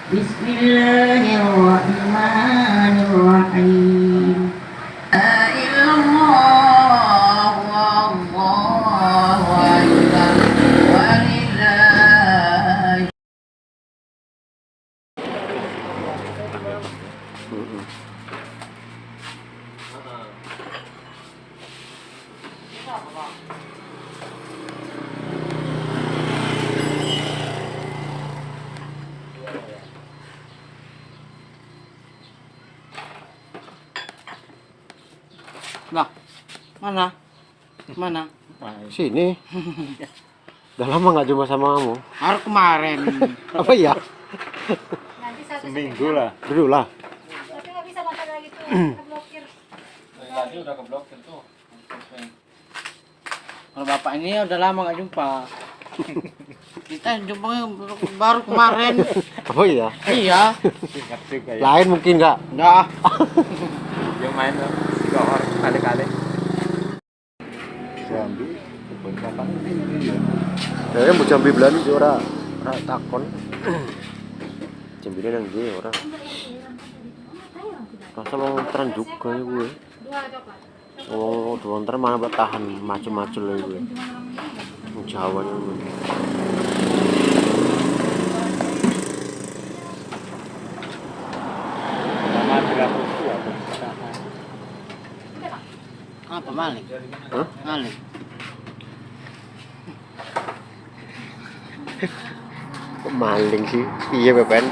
Bismillahirrahmanirrahim. La illallah wallahu akbar walillahi. Lah, mana? Mana? Sini. Udah lama nggak jumpa sama kamu. Hari kemarin. Apa ya? Seminggu lah. Dulu lah. Tapi nggak bisa makan lagi tuh, keblokir. Tadi udah keblokir tuh. Kalau bapak ini udah lama nggak jumpa. Kita jumpa baru kemarin. Oh iya. Iya. Ingat juga ya. Lain mungkin nggak? Enggak. Yang main lah. 3 orang kali-kali. Jambi. Kebun kapan ini ya? Saya mau jambi belanja sih ora takon. Jambi nang ndi ora. Rasa mau tren juga ya gue. Dua coklat. Oh, dua ntar mana bertahan maju-maju lagi gue. Jawa nih. Sama berapa tuh apa? Apa Malik? Hah? Malik. Kok maling sih? Iya pen.